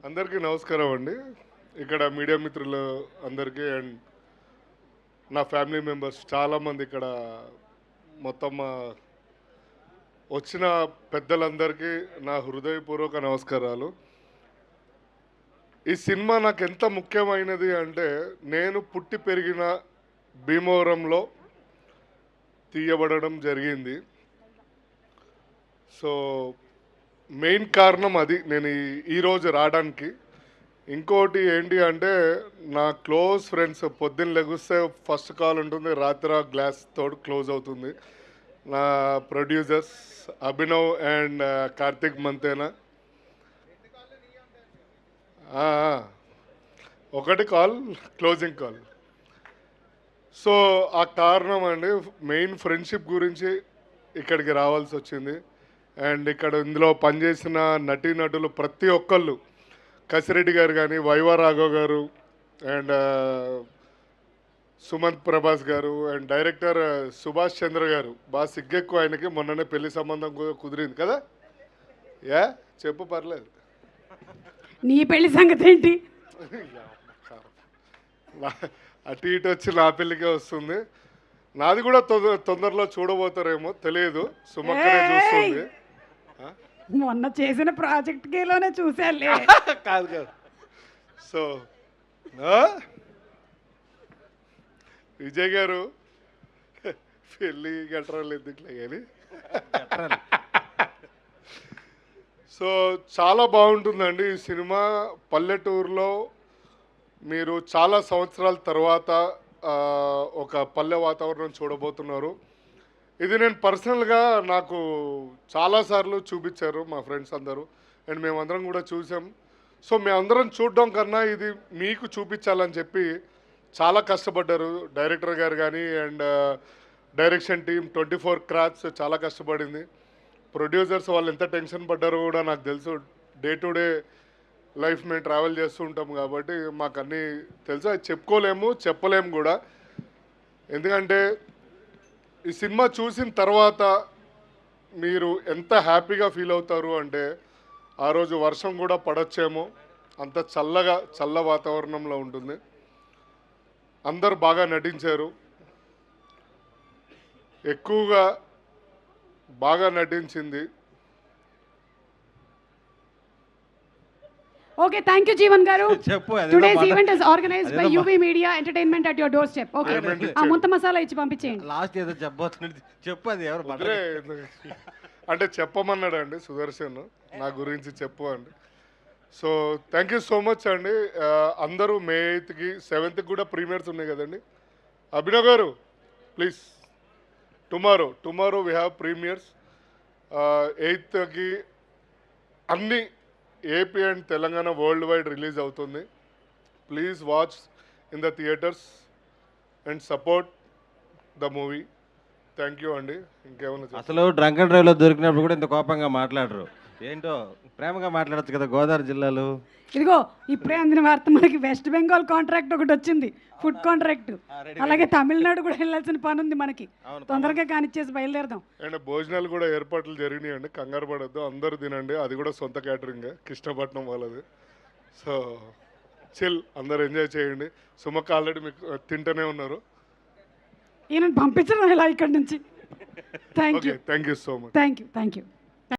అందరికీ నమస్కారం అండి. ఇక్కడ మీడియా మిత్రులు అందరికీ అండ్ నా ఫ్యామిలీ మెంబర్స్ చాలామంది ఇక్కడ మొత్తం వచ్చిన పెద్దలందరికీ నా హృదయపూర్వక నమస్కారాలు. ఈ సినిమా నాకు ఎంత ముఖ్యమైనది అంటే నేను పుట్టి పెరిగిన భీమవరంలో తీయబడడం జరిగింది. సో మెయిన్ కారణం అది నేను ఈరోజు రావడానికి. ఇంకోటి ఏంటి అంటే నా క్లోజ్ ఫ్రెండ్స్ పొద్దున్న లెగిస్తే ఫస్ట్ కాల్ ఉంటుంది, రాత్రి గ్లాస్ తోడు క్లోజ్ అవుతుంది. నా ప్రొడ్యూసర్స్ అభినవ్ అండ్ కార్తిక్ మంతేనా, ఒకటి కాల్ క్లోజింగ్ కాల్. సో ఆ కారణం అండి మెయిన్ ఫ్రెండ్షిప్ గురించి ఇక్కడికి రావాల్సి వచ్చింది. అండ్ ఇక్కడ ఇందులో పనిచేసిన నటీనటులు ప్రతి ఒక్కళ్ళు, కసిరెడ్డి గారు కానీ, వైవా రాఘవ్ గారు అండ్ సుమంత్ ప్రభాస్ గారు అండ్ డైరెక్టర్ సుభాష్ చంద్ర గారు, బాగా సిగ్గెక్కువ ఆయనకి. మొన్ననే పెళ్లి సంబంధం కుదిరింది కదా, చెప్పు పర్లేదు. నీ పెళ్లి సంగతి ఏంటి? అటు ఇటు వచ్చి నా పెళ్ళికే వస్తుంది. నాది కూడా తొందరలో చూడబోతారేమో తెలియదు, సుమక్కనే చూస్తుంది. మొన్న చేసిన ప్రాజెక్ట్ కేలోనే చూసాలే. కాదు కాదు. సో విజయ్ గారు పెళ్ళి గట్రాలు ఎందుకులే కానీ సో చాలా బాగుంటుందండి ఈ సినిమా. పల్లెటూరులో మీరు చాలా సంవత్సరాల తర్వాత ఒక పల్లె వాతావరణం చూడబోతున్నారు. ఇది నేను పర్సనల్గా నాకు చాలాసార్లు చూపించారు మా ఫ్రెండ్స్ అందరూ అండ్ మేమందరం కూడా చూసాం. సో మేమందరం చూడడం కన్నా ఇది మీకు చూపించాలని చెప్పి చాలా కష్టపడ్డారు డైరెక్టర్ గారు కానీ అండ్ డైరెక్షన్ టీం 24 క్రాఫ్ట్స్ చాలా కష్టపడింది. ప్రొడ్యూసర్స్ వాళ్ళు ఎంత టెన్షన్ పడ్డారో కూడా నాకు తెలుసు. డే టు డే లైఫ్ మేము ట్రావెల్ చేస్తూ ఉంటాం కాబట్టి మాకు అన్నీ తెలుసు. అది చెప్పుకోలేము, చెప్పలేము కూడా. ఎందుకంటే ఈ సినిమా చూసిన తర్వాత మీరు ఎంత హ్యాపీగా ఫీల్ అవుతారు అంటే ఆ రోజు వర్షం కూడా పడొచ్చేమో, అంత చల్ల వాతావరణంలో ఉంటుంది. అందరు బాగా నటించారు. ఎక్కువగా బాగా నటించింది. Okay, thank you, Jeevan garu. Today's event is organized by UV Media Entertainment at your doorstep. Okay. ముంత మసాలా ఇచ్చి పంపించేయండి. లాస్ట్ ఏదో చెప్పు, అది ఎవరు అంటే చెప్పమన్నాడు అండి సుదర్శన్, నా గురించి చెప్పు అండి. So thank you so much అండి. అందరూ మే 8కి 7th కూడా ప్రీమియర్స్ ఉన్నాయి కదండి. అభినవ్ గారు please, tomorrow we have premieres. 8కి అన్ని AP and Telangana world wide release అవుతుంది. Please watch in the theatres and support the movie. Thank you అండి. ఇంకేమన్నా అసలు డ్రంక్ అండ్ డ్రైవ్లో దొరికినప్పుడు కూడా ఇంత కోపంగా మాట్లాడరు, ఏంటో ప్రేమగా మాట్లాడచ్చు కదా. గోదావరి జిల్లాలో ఇదిగో ఇప్పుడే అందిన వార్త, మనకి వెస్ట్ బెంగాల్ కాంట్రాక్ట్ ఒకటి వచ్చింది, ఫుడ్ కాంట్రాక్ట్. అలాగే తమిళనాడు కూడా వెళ్ళాల్సిన పని ఉంది మనకి, తొందరగా కానిచ్చేసి బయలుదేరదాం. అండ్ భోజనాలు కూడా ఏర్పాట్లు జరిగినాయండి, కంగారు పడద్దు, అందరూ తినండి. అది కూడా సొంత క్యాటరింగ్, కృష్ణపట్నం వాళ్ళది. సో చిల్, అందరు ఎంజాయ్ చేయండి. సుమక్క ఆల్రెడీ మీకు తింటూనే ఉన్నారు. ఈయన పంపించడం ఇలా ఇక్కడి నుంచి. Thank you so much. Thank you.